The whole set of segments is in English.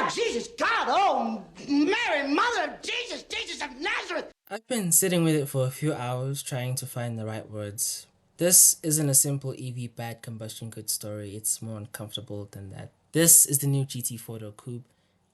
Oh, Jesus, God, oh, Mary, Mother of Jesus, Jesus of Nazareth. I've been sitting with it for a few hours trying to find the right words. This isn't a simple EV bad combustion good story, it's more uncomfortable than that. This is the new GT4 Coupe.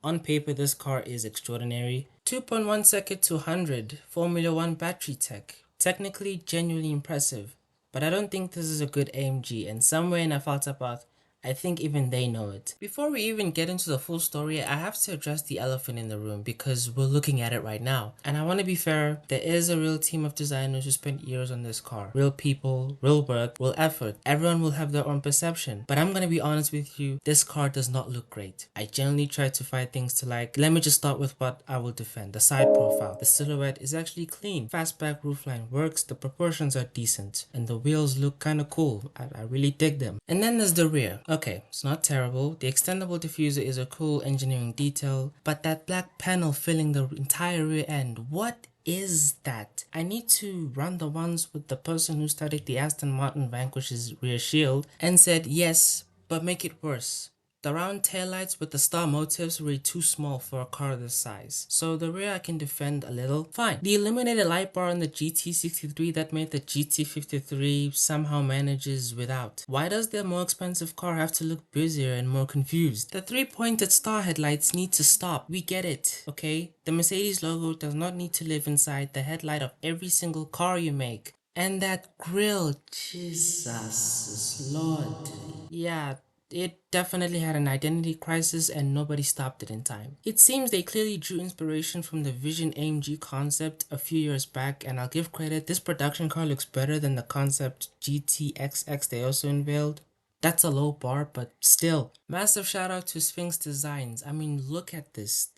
On paper, this car is extraordinary. 2.1 second to 100, Formula 1 battery tech. Technically, genuinely impressive. But I don't think this is a good AMG, and somewhere in Afaltabad, I think even they know it. Before we even get into the full story, I have to address the elephant in the room because we're looking at it right now. And I want to be fair, there is a real team of designers who spent years on this car. Real people, real work, real effort. Everyone will have their own perception. But I'm going to be honest with you, this car does not look great. I generally try to find things to like. Let me just start with what I will defend. The side profile. The silhouette is actually clean. Fastback roofline works, the proportions are decent. And the wheels look kind of cool. I really dig them. And then there's the rear. Okay, it's not terrible. The extendable diffuser is a cool engineering detail, but that black panel filling the entire rear end, what is that? I need to run the ones with the person who studied the Aston Martin Vanquish's rear shield and said yes, but make it worse. The round taillights with the star motifs were too small for a car this size, so the rear I can defend a little. Fine. The illuminated light bar on the GT63 that made the GT53 somehow manages without. Why does their more expensive car have to look busier and more confused? The three-pointed star headlights need to stop. We get it, okay? The Mercedes logo does not need to live inside the headlight of every single car you make. And that grille, Jesus Lord. Yeah. It definitely had an identity crisis and nobody stopped it in time. It seems they clearly drew inspiration from the Vision AMG concept a few years back, and I'll give credit, this production car looks better than the concept GTXX they also unveiled. That's a low bar, but still. Massive shout out to Sphinx Designs. I mean, look at this.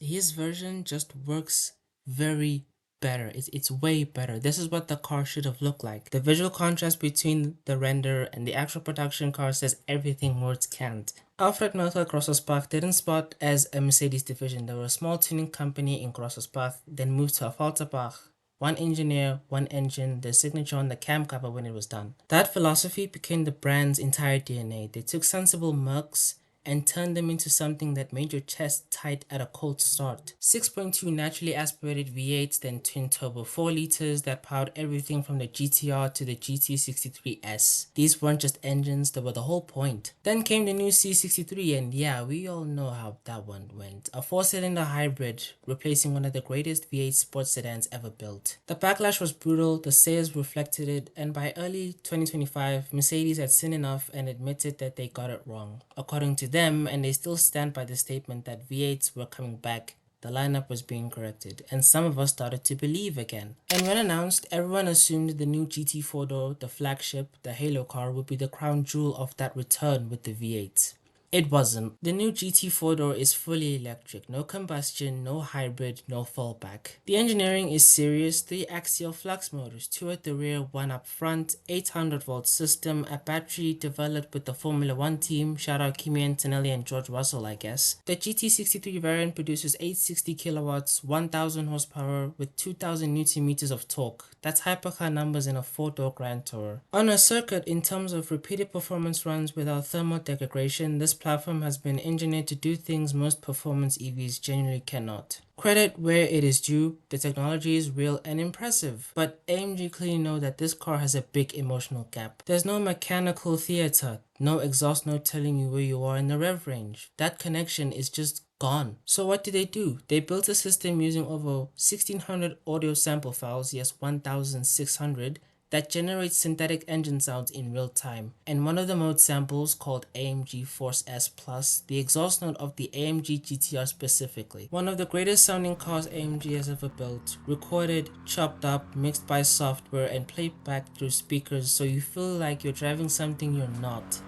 His version just works very better. It's way better. This is what the car should have looked like. The visual contrast between the render and the actual production car says everything words can't. Alfred Merkel Grossersbach didn't spot as a Mercedes division. They were a small tuning company in Grossersbach, then moved to Affalterbach. One engineer, one engine, their signature on the cam cover when it was done. That philosophy became the brand's entire DNA. They took sensible mercs and turned them into something that made your chest tight at a cold start. 6.2 naturally aspirated V8s, then twin turbo 4 liters that powered everything from the GTR to the GT63S. These weren't just engines, they were the whole point. Then came the new C63, and yeah, we all know how that one went. A 4-cylinder hybrid, replacing one of the greatest V8 sports sedans ever built. The backlash was brutal, the sales reflected it, and by early 2025, Mercedes had seen enough and admitted that they got it wrong. According to them, and they still stand by the statement that V8s were coming back, the lineup was being corrected, and some of us started to believe again. And when announced, everyone assumed the new GT4, the flagship, the halo car, would be the crown jewel of that return with the V8s. It wasn't. The new GT4 is fully electric, no combustion, no hybrid, no fallback. The engineering is serious, 3 axial flux motors, 2 at the rear, 1 up front, 800 volt system, a battery developed with the Formula 1 team, shout out Kimi Antonelli and George Russell I guess. The GT63 variant produces 860 kilowatts, 1000 horsepower with 2000 Newton meters of torque. That's hypercar numbers in a 4-door Grand Tourer. On a circuit, in terms of repeated performance runs without thermal degradation, this platform has been engineered to do things most performance EVs genuinely cannot. Credit where it is due, the technology is real and impressive, but AMG clearly know that this car has a big emotional gap. There's no mechanical theater, no exhaust note telling you where you are in the rev range. That connection is just gone. So what did they do? They built a system using over 1600 audio sample files, yes 1600, that generates synthetic engine sounds in real time. And one of the mode samples, called AMG Force S Plus, the exhaust note of the AMG GT R specifically. One of the greatest sounding cars AMG has ever built, recorded, chopped up, mixed by software, and played back through speakers so you feel like you're driving something you're not.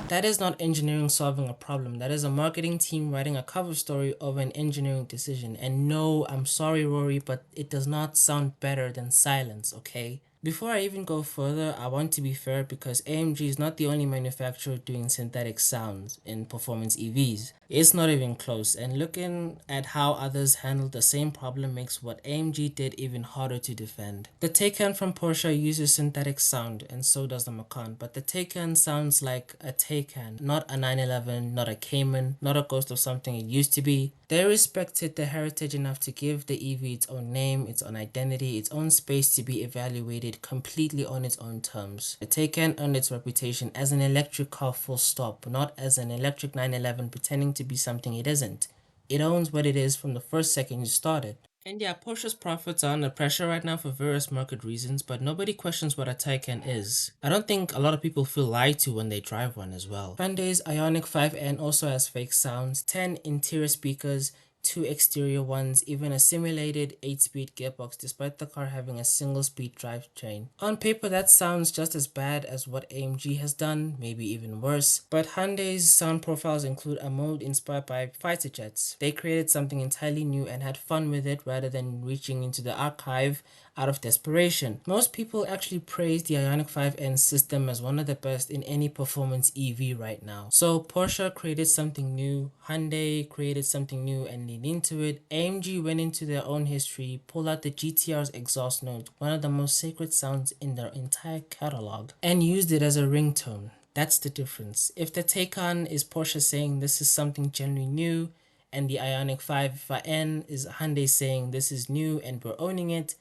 That is not engineering solving a problem. That is a marketing team writing a cover story of an engineering decision. And no, I'm sorry Rory, but it does not sound better than silence, okay? Before I even go further, I want to be fair because AMG is not the only manufacturer doing synthetic sounds in performance EVs. It's not even close, and looking at how others handled the same problem makes what AMG did even harder to defend. The Taycan from Porsche uses synthetic sound, and so does the Macan, but the Taycan sounds like a Taycan, not a 911, not a Cayman, not a ghost of something it used to be. They respected the heritage enough to give the EV its own name, its own identity, its own space to be evaluated completely on its own terms. The Taycan earned its reputation as an electric car full stop, not as an electric 911 pretending to be something it isn't. It owns what it is from the first second you started. And yeah, Porsche's profits are under pressure right now for various market reasons, but nobody questions what a Taycan is. I don't think a lot of people feel lied to when they drive one as well. Hyundai's Ioniq 5N also has fake sounds, 10 interior speakers, 2 exterior ones, even a simulated 8-speed gearbox despite the car having a single-speed drivetrain. On paper that sounds just as bad as what AMG has done, maybe even worse, but Hyundai's sound profiles include a mode inspired by fighter jets. They created something entirely new and had fun with it rather than reaching into the archive out of desperation. Most people actually praise the Ioniq 5N system as one of the best in any performance EV right now. So Porsche created something new, Hyundai created something new and leaned into it. AMG went into their own history, pulled out the GTR's exhaust note, one of the most sacred sounds in their entire catalog, and used it as a ringtone. That's the difference. If the Taycan is Porsche saying this is something genuinely new, and the Ioniq 5N is Hyundai saying this is new and we're owning it,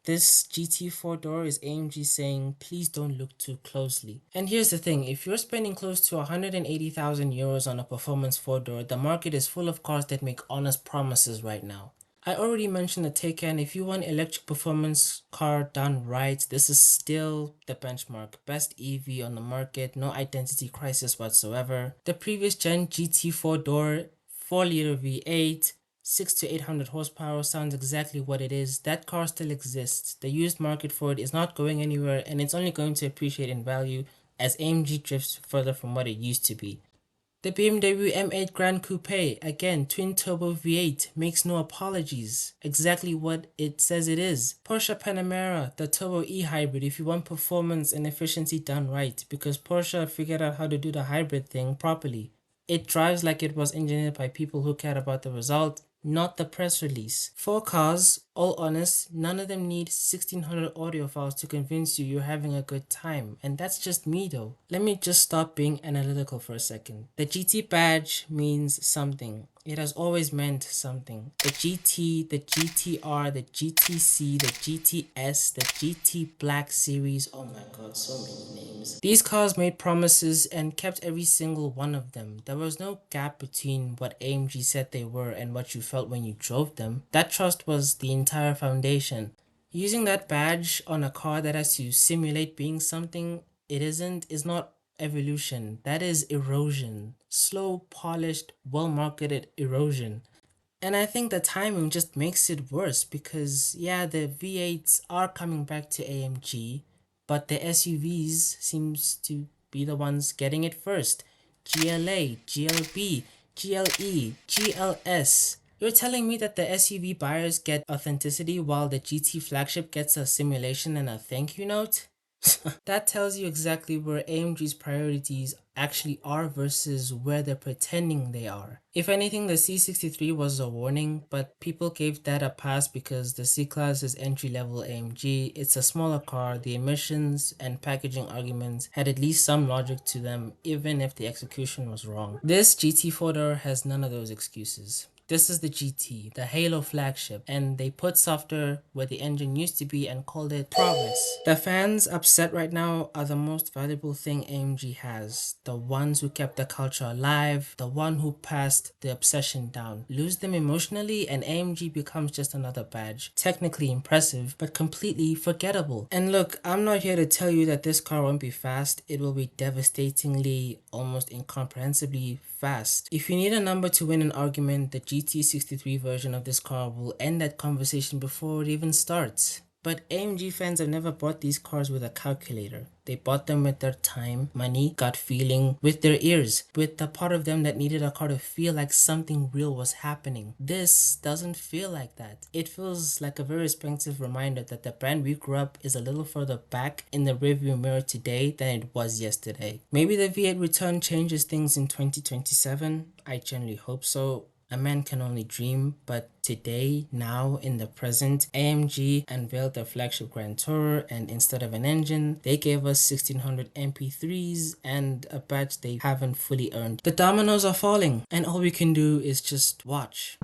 this GT 4-door is AMG saying, please don't look too closely. And here's the thing, if you're spending close to 180,000 euros on a performance 4-door, the market is full of cars that make honest promises right now. I already mentioned the Taycan. If you want electric performance car done right, this is still the benchmark. Best EV on the market, no identity crisis whatsoever. The previous gen GT 4-door, 4-liter V8, 6 to 800 horsepower sounds exactly what it is. That car still exists. The used market for it is not going anywhere, and it's only going to appreciate in value as AMG drifts further from what it used to be. The BMW M8 Grand Coupe, again twin turbo V8, makes no apologies. Exactly what it says it is. Porsche Panamera, the turbo e-hybrid if you want performance and efficiency done right, because Porsche figured out how to do the hybrid thing properly. It drives like it was engineered by people who cared about the result, not the press release. 4 cars, all honest, none of them need 1600 audio files to convince you you're having a good time. And that's just me though. Let me just stop being analytical for a second. The GT badge means something. It has always meant something. The GT, the GTR, the GTC, the GTS, the GT Black Series, oh my god, so many names. These cars made promises and kept every single one of them. There was no gap between what AMG said they were and what you felt when you drove them. That trust was the entire foundation. Using that badge on a car that has to simulate being something it isn't is not evolution. That is erosion. Slow, polished, well-marketed erosion. And I think the timing just makes it worse because yeah, the V8s are coming back to AMG, but the SUVs seems to be the ones getting it first. GLA, GLB, GLE, GLS. You're telling me that the SUV buyers get authenticity while the GT flagship gets a simulation and a thank you note? That tells you exactly where AMG's priorities actually are versus where they're pretending they are. If anything, the C63 was a warning, but people gave that a pass because the C-Class is entry-level AMG, it's a smaller car, the emissions and packaging arguments had at least some logic to them even if the execution was wrong. This GT4 has none of those excuses. This is the GT, the Halo flagship, and they put software where the engine used to be and called it progress. The fans upset right now are the most valuable thing AMG has. The ones who kept the culture alive, the one who passed the obsession down. Lose them emotionally and AMG becomes just another badge. Technically impressive, but completely forgettable. And look, I'm not here to tell you that this car won't be fast. It will be devastatingly, almost incomprehensibly fast. If you need a number to win an argument, the GT63 version of this car will end that conversation before it even starts. But AMG fans have never bought these cars with a calculator. They bought them with their time, money, gut feeling, with their ears, with the part of them that needed a car to feel like something real was happening. This doesn't feel like that. It feels like a very expensive reminder that the brand we grew up is a little further back in the rearview mirror today than it was yesterday. Maybe the V8 return changes things in 2027. I generally hope so. A man can only dream, but today, now, in the present, AMG unveiled their flagship Grand Tourer, and instead of an engine, they gave us 1600 MP3s and a badge they haven't fully earned. The dominoes are falling, and all we can do is just watch.